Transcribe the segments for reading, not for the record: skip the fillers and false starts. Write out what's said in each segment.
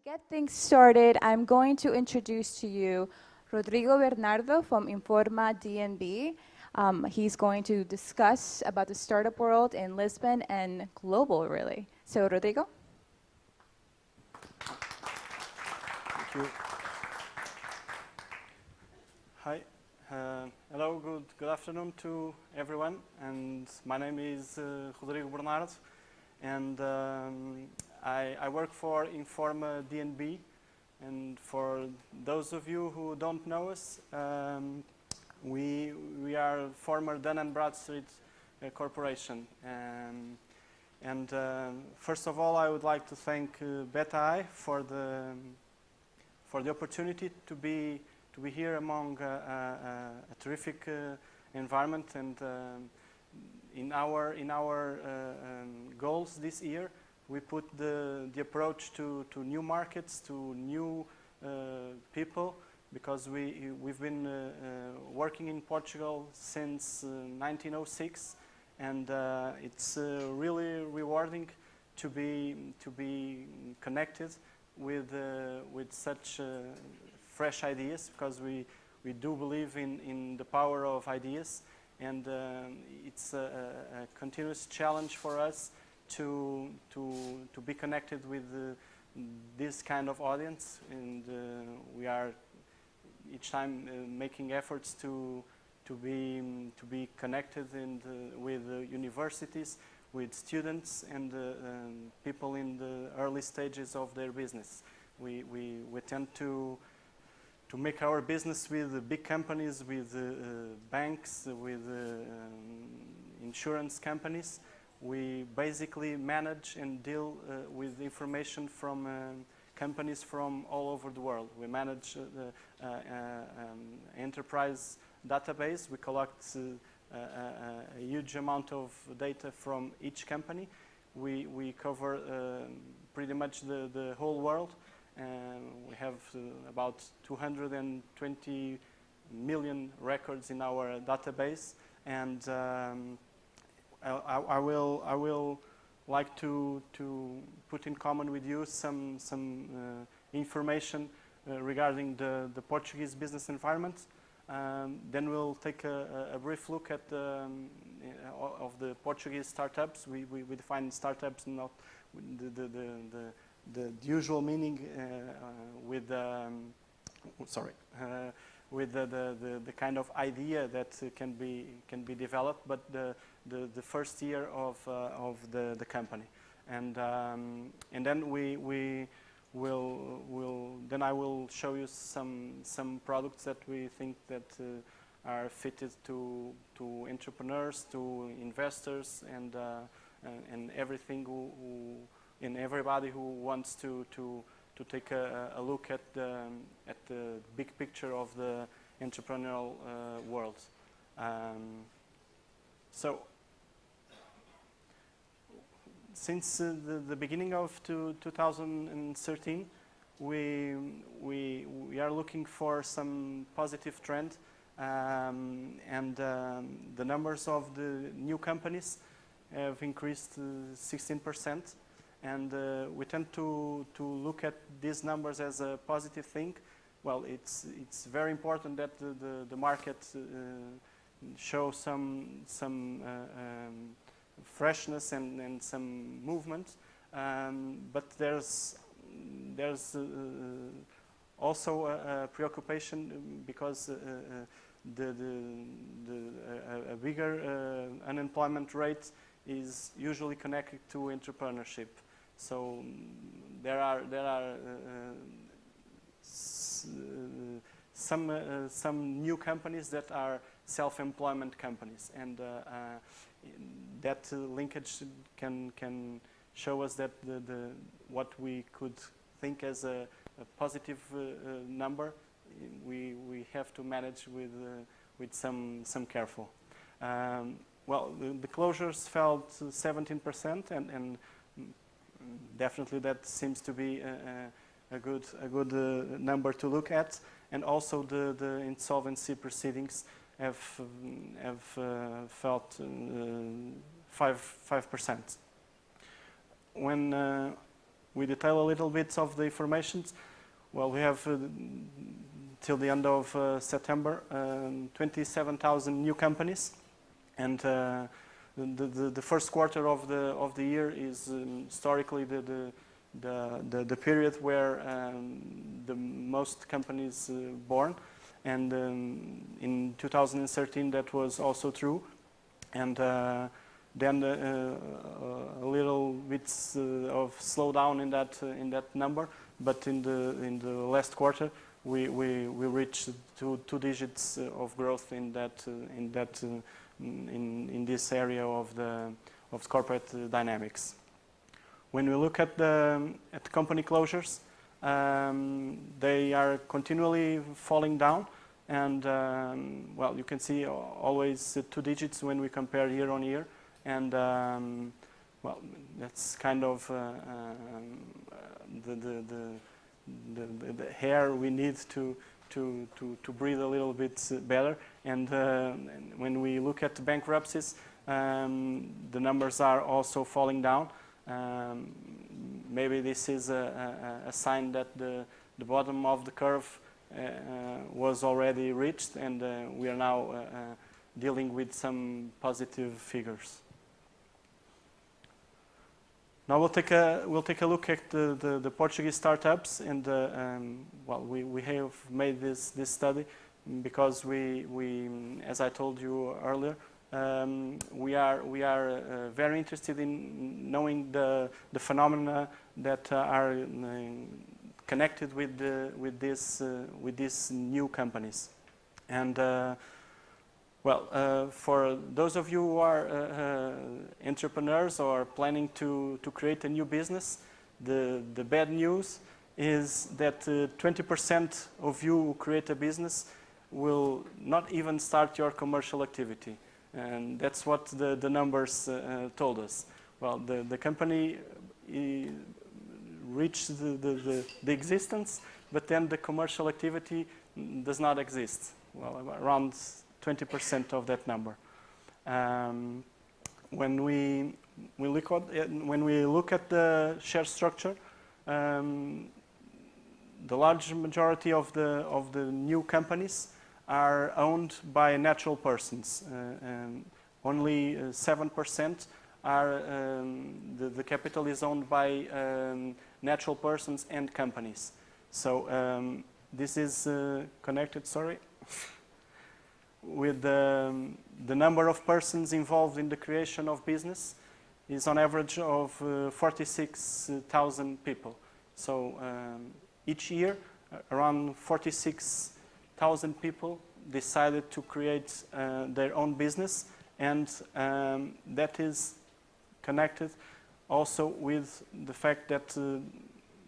get things started, I'm going to introduce to you Rodrigo Bernardo from Informa DNB. He's going to discuss about the startup world in Lisbon and global, really. So, Rodrigo? Thank you. Hi. Hello, good afternoon to everyone. And my name is Rodrigo Bernardo. And I work for Informa DNB. And for those of you who don't know us, we are former Dun & Bradstreet corporation. And first of all, I would like to thank Beta for the opportunity to be here among a terrific environment. And in our goals this year, we put the approach to new markets, to new people, because we've been working in Portugal since 1906, and it's really rewarding to be connected with such fresh ideas, because we do believe in the power of ideas, and it's a continuous challenge for us to be connected with this kind of audience, and we are each time making efforts to be connected with universities, with students, and people in the early stages of their business. We tend to make our business with big companies, with banks, with insurance companies. We basically manage and deal with information from companies from all over the world. We manage enterprise database. We collect a huge amount of data from each company. We cover pretty much the whole world. We have about 220 million records in our database, and I will like to put in common with you some information regarding the Portuguese business environment. Then we'll take a brief look at of the Portuguese startups. We define startups not the usual meaning with with the kind of idea that can be developed, but the first year of the company, and then then I will show you some products that we think that are fitted to entrepreneurs, to investors, and everybody who wants to take a look at the big picture of the entrepreneurial world. So, since the beginning of 2013, we are looking for some positive trend, and the numbers of the new companies have increased 16%. And we tend to look at these numbers as a positive thing. Well, it's very important that the market shows some freshness and some movement, but there's also a preoccupation, because a bigger unemployment rate is usually connected to entrepreneurship. So there are some new companies that are self-employment companies, and that linkage can show us that what we could think as a positive number, we have to manage with some careful. Well, the closures fell to 17%, and definitely that seems to be a good number to look at. And also the insolvency proceedings have felt 5%. When we detail a little bit of the information. Well, we have till the end of September 27,000 new companies, and the first quarter of the year is historically the period where the most companies born, and in 2013 that was also true, and then a little bit of slowdown in that number, but in the last quarter we reached two digits of growth in this area of corporate dynamics. When we look at company closures, they are continually falling down, and well, you can see always 2 digits when we compare year on year, and well, that's kind of the air we need to breathe a little bit better. And when we look at bankruptcies, the numbers are also falling down. Maybe this is a sign that the bottom of the curve was already reached, and we are now dealing with some positive figures. Now we'll take a look at the Portuguese startups, and well, we have made this study because we as I told you earlier, we are very interested in knowing the phenomena that are connected with these new companies. And well, for those of you who are entrepreneurs or planning to create a new business, the bad news is that 20% of you who create a business will not even start your commercial activity. And that's what the numbers told us. Well, the company reached the existence, but then the commercial activity does not exist. Well, around 20% of that number. When we look at the share structure, the large majority of the new companies are owned by natural persons. Only 7% are the capital is owned by natural persons and companies. So this is connected. Sorry. With the number of persons involved in the creation of business is on average of 46,000 people. So each year around 46,000 people decided to create their own business, and that is connected also with the fact that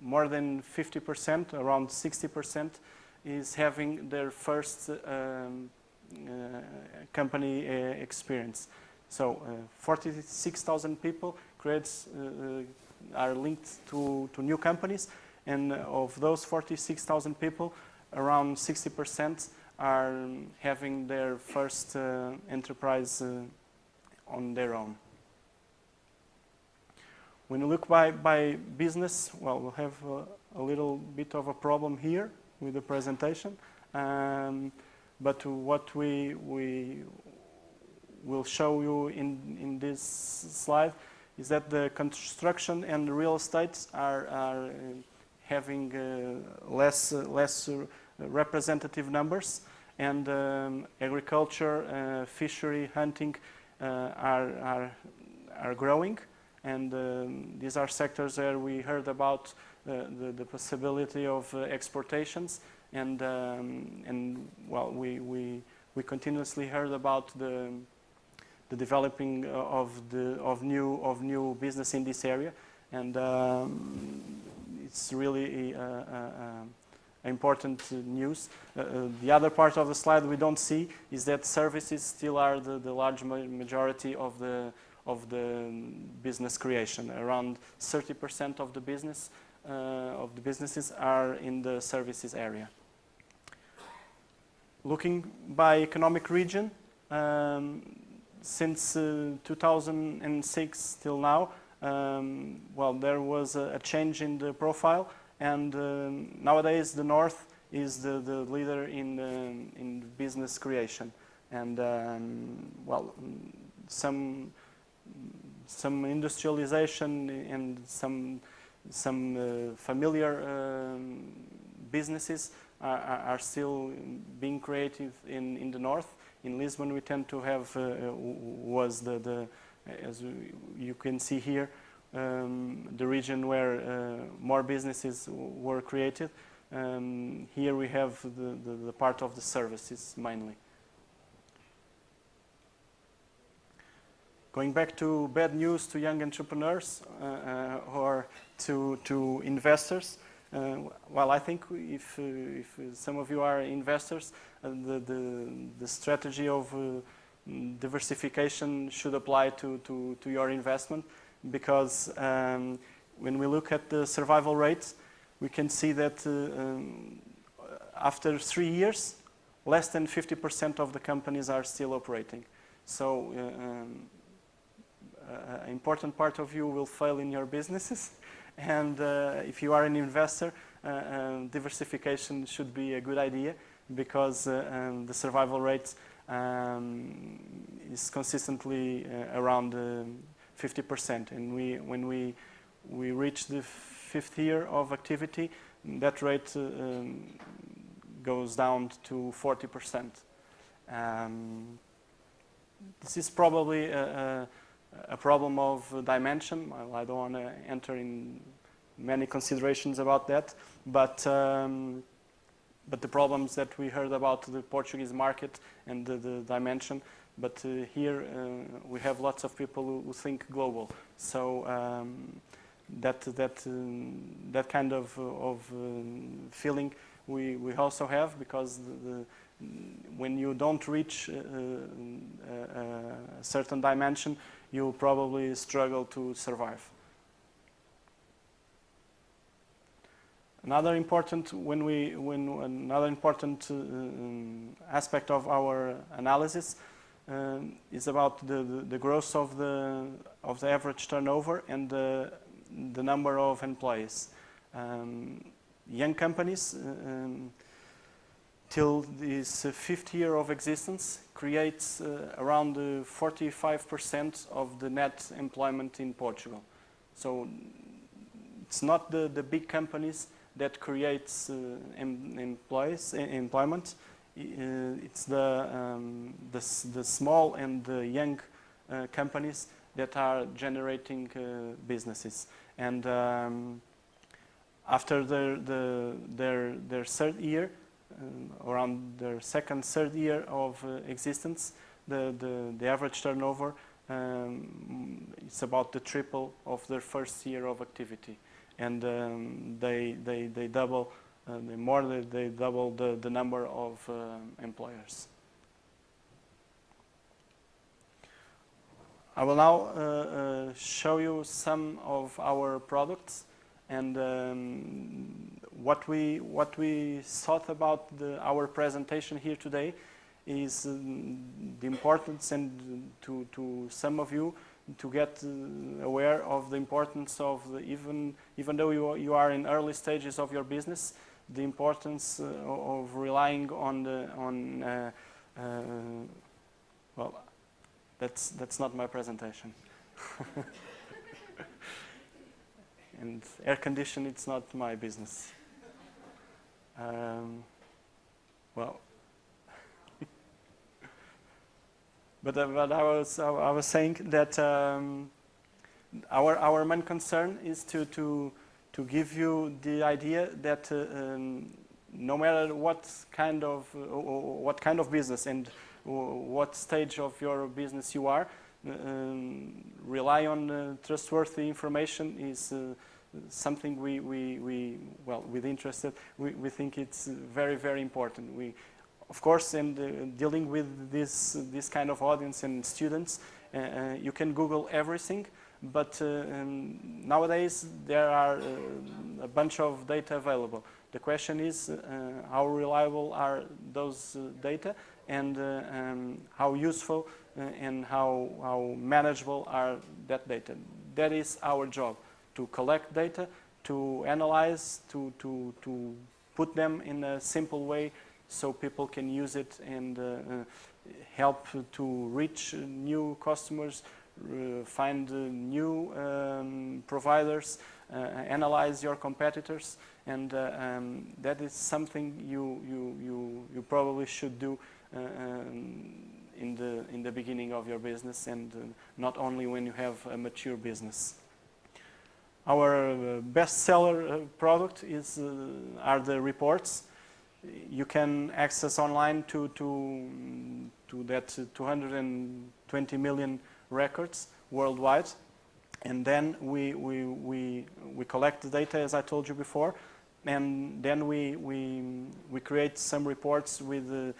more than 50%, around 60%, is having their first company experience. So 46,000 people are linked to new companies, and of those 46,000 people, around 60% are having their first enterprise on their own. When you look by business, well, we'll have a little bit of a problem here with the presentation. But what we will show you in this slide is that the construction and real estate are having less representative numbers, and agriculture, fishery, hunting are growing, and these are sectors where we heard about the possibility of exportations. And well, we continuously heard about the developing of new business in this area, and it's really important news. The other part of the slide we don't see is that services still are the large majority of the business creation. Around 30% of the businesses are in the services area. Looking by economic region, since 2006 till now, well, there was a change in the profile, and nowadays the North is the leader in business creation. And well, some industrialization and some familiar businesses are still being created in the North. In Lisbon, we tend to have was as you can see here, the region where more businesses were created. Here we have the part of the services mainly. Going back to bad news to young entrepreneurs or to investors, well, I think if some of you are investors, the strategy of diversification should apply to your investment, because when we look at the survival rates, we can see that after 3 years, less than 50% of the companies are still operating. So an important part of you will fail in your businesses, and if you are an investor, diversification should be a good idea, because the survival rate is consistently around 50%, and when we reach the 5th year of activity, that rate goes down to 40%. This is probably a problem of dimension. Well, I don't want to enter in many considerations about that, but the problems that we heard about the Portuguese market and the dimension, but here we have lots of people who think global. So that kind of feeling we also have, because when you don't reach a certain dimension, you'll probably struggle to survive. Another important aspect of our analysis is about the growth of the average turnover and the number of employees. Young companies till this 5th year of existence creates around 45% of the net employment in Portugal. So it's not the big companies that creates employment. It's the small and the young companies that are generating businesses. And after their 3rd year, around their 2nd, 3rd year of existence, the average turnover is about the triple of their 1st year of activity, and they double they double the number of employers. I will now show you some of our products, and what we thought about our presentation here today is the importance, and to some of you, to get aware of the importance of even though you are in early stages of your business, the importance of relying on well, that's not my presentation. And air condition, it's not my business. Well, but I was saying that our main concern is to give you the idea that no matter what kind of business and what stage of your business you are, rely on trustworthy information is something with interested, we think it's very, very important. Of course, in dealing with this kind of audience and students, you can Google everything, but nowadays there are a bunch of data available. The question is how reliable are those data, and how useful and how manageable are that data. that is our job, to collect data, to analyze, to put them in a simple way so people can use it and help to reach new customers, find new providers, analyze your competitors, and that is something you probably should do in the beginning of your business, and not only when you have a mature business. Our best-seller product are the reports. You can access online to that 220 million records worldwide, and then we collect the data, as I told you before, and then we create some reports with the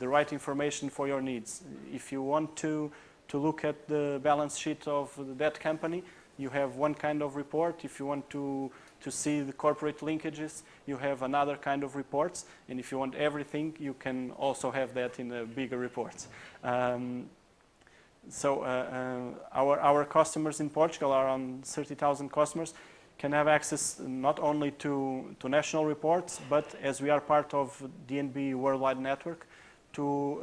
right information for your needs. If you want to look at the balance sheet of that company, you have one kind of report. If you want to see the corporate linkages, you have another kind of reports. And if you want everything, you can also have that in a bigger report. Our customers in Portugal, around 30,000 customers, can have access not only to national reports, but as we are part of DNB Worldwide Network, to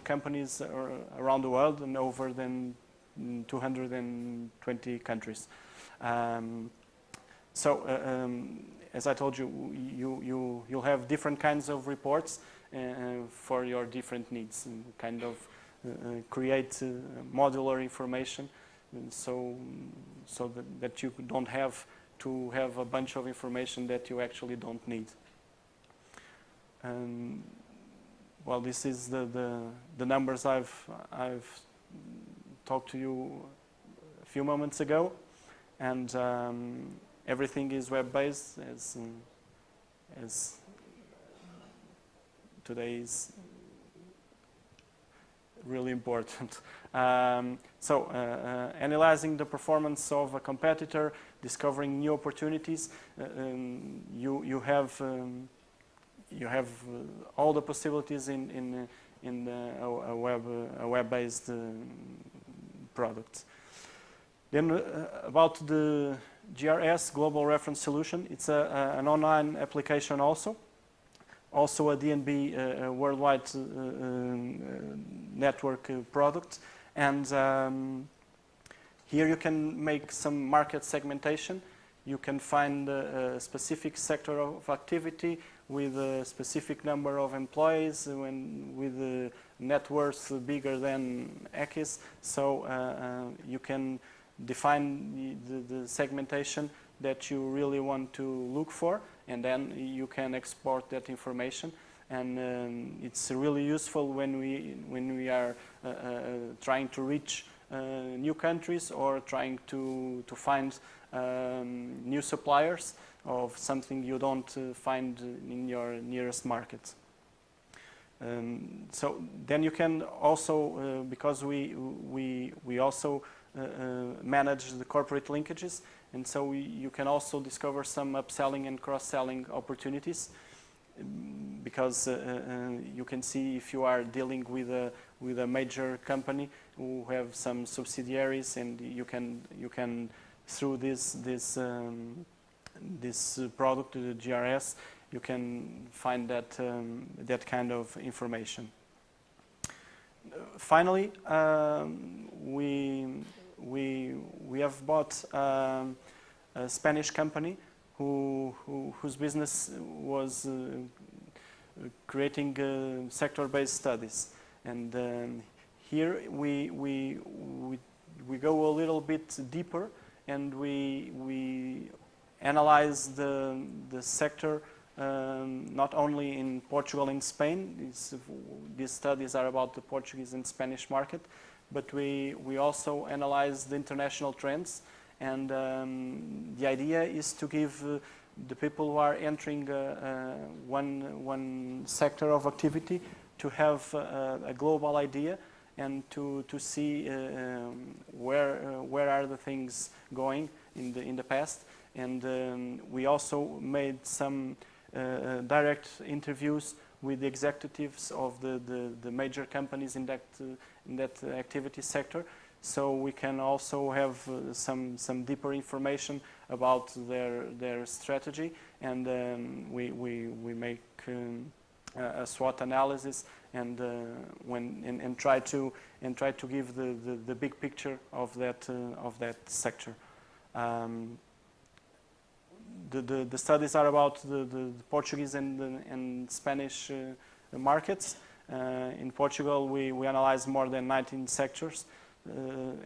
companies around the world and over than 220 countries. As I told you, you'll have different kinds of reports for your different needs, and kind of create modular information, and so that you don't have to have a bunch of information that you actually don't need. Well, this is the numbers I've talked to you a few moments ago, and everything is web-based, as today is really important. Analyzing the performance of a competitor, discovering new opportunities, you have all the possibilities in a web-based product. Then about the GRS, Global Reference Solution, it's an online application also a DNB worldwide network product, and here you can make some market segmentation. You can find a specific sector of activity with a specific number of employees with a net worth bigger than X, so you can define the segmentation that you really want to look for, and then you can export that information. And it's really useful when we are trying to reach new countries or trying to find new suppliers of something you don't find in your nearest market. So then you can also, because we also manage the corporate linkages, and so you can also discover some upselling and cross-selling opportunities, because you can see if you are dealing with a major company who have some subsidiaries, and you can through this product, the GRS, you can find that kind of information. Finally, we have bought a Spanish company whose business was creating sector-based studies, and here we go a little bit deeper, and we analyze the sector not only in Portugal and Spain. These studies are about the Portuguese and Spanish market, but we also analyze the international trends, and the idea is to give the people who are entering one sector of activity to have a global idea, and to see where are the things going in the past. And we also made some direct interviews with the executives of the major companies in that activity sector, so we can also have some deeper information about their strategy, and we make a SWOT analysis and try to give the big picture of that sector. The studies are about the Portuguese and Spanish markets. In Portugal, we analyze more than 19 sectors,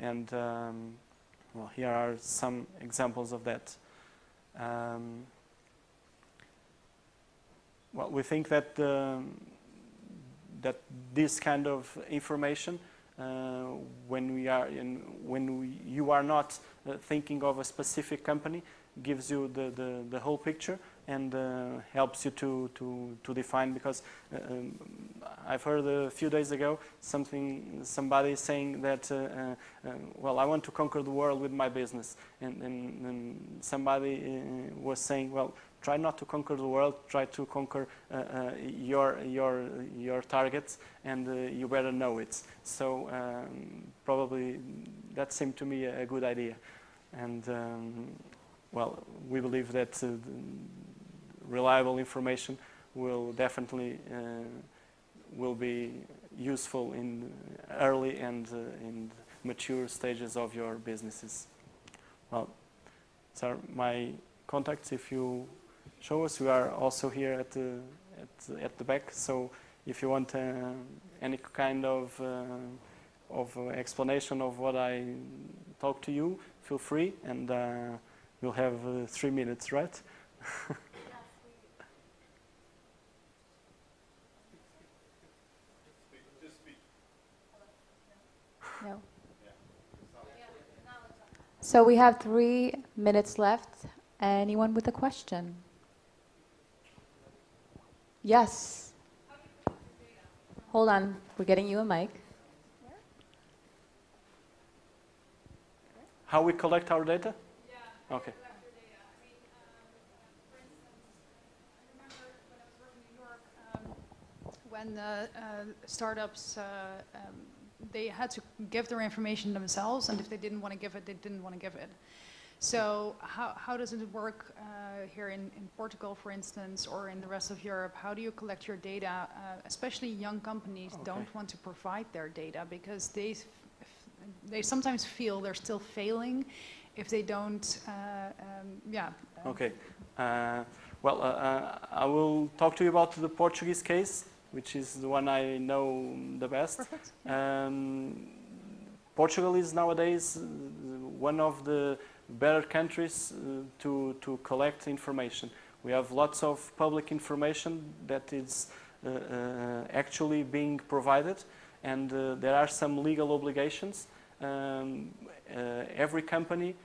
and well, here are some examples of that. Well, we think that that this kind of information, when you are not thinking of a specific company, gives you the whole picture and helps you to define. Because I've heard a few days ago somebody saying that well, I want to conquer the world with my business, and somebody was saying, well, try not to conquer the world, try to conquer your targets, and you better know it. So probably that seemed to me a good idea, and well, we believe that reliable information will definitely will be useful in early and in mature stages of your businesses. Well, these are my contacts. If you show us, we are also here at the back. So if you want any kind of explanation of what I talk to you, feel free, and we'll have 3 minutes, right? No. So we have 3 minutes left. Anyone with a question? Yes. Hold on, we're getting you a mic. How we collect our data? Yeah. Okay. Collect your data. I mean, for instance, I remember when I was working in New York, when startups they had to give their information themselves, and if they didn't want to give it, they didn't want to give it. So how does it work here in Portugal, for instance, or in the rest of Europe? How do you collect your data? Especially young companies don't want to provide their data because they sometimes feel they're still failing if they don't. Okay. Well, I will talk to you about the Portuguese case, which is the one I know the best. Perfect. Portugal is nowadays one of the better countries to collect information. We have lots of public information that is actually being provided, and there are some legal obligations. Every company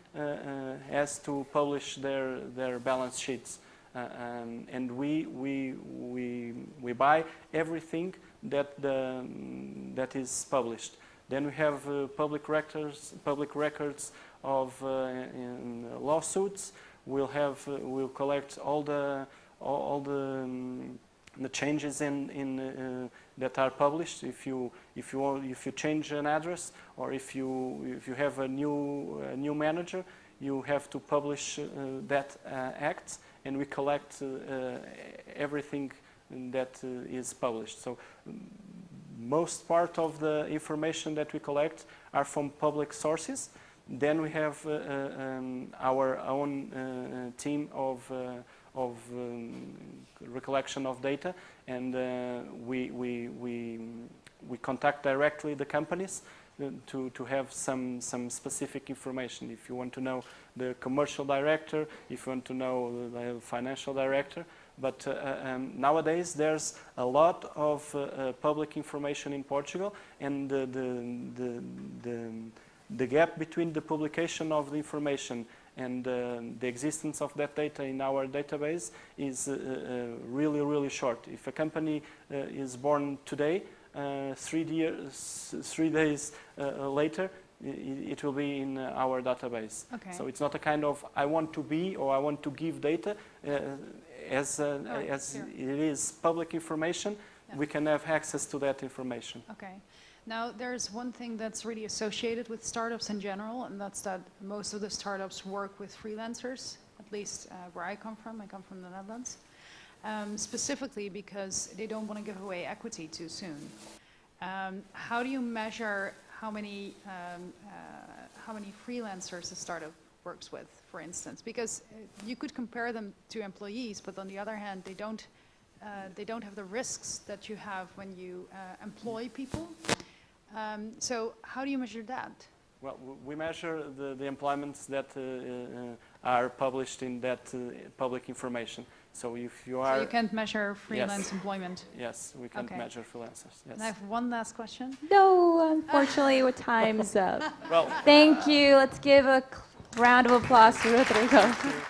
has to publish their balance sheets, and we buy everything that is published. Then we have public records of lawsuits. We'll collect all the changes in that are published. If you change an address, or if you have a new manager, you have to publish that act, and we collect everything that is published. So most part of the information that we collect are from public sources. Then we have our own team of recollection of data, and we contact directly the companies to have some specific information. If you want to know the commercial director, if you want to know the financial director. But nowadays there's a lot of public information in Portugal, and the gap between the publication of the information and the existence of that data in our database is really short. If a company is born today, 3 days later, it will be in our database. Okay. So it's not a kind of I want to be or I want to give data. As it is public information, we can have access to that information. Okay. Now, there's one thing that's really associated with startups in general, and that's that most of the startups work with freelancers, at least where I come from. I come from the Netherlands, specifically because they don't want to give away equity too soon. How do you measure how many freelancers a startup works with, for instance? Because you could compare them to employees, but on the other hand, they don't have the risks that you have when you employ people. So how do you measure that? Well, we measure the employments that are published in that public information. So if you are... So you can't measure freelance employment? Yes, we can't measure freelancers. Yes. And I have one last question. No, unfortunately, our time's up. Well, Thank you. Let's give a round of applause to Rodrigo. thank you.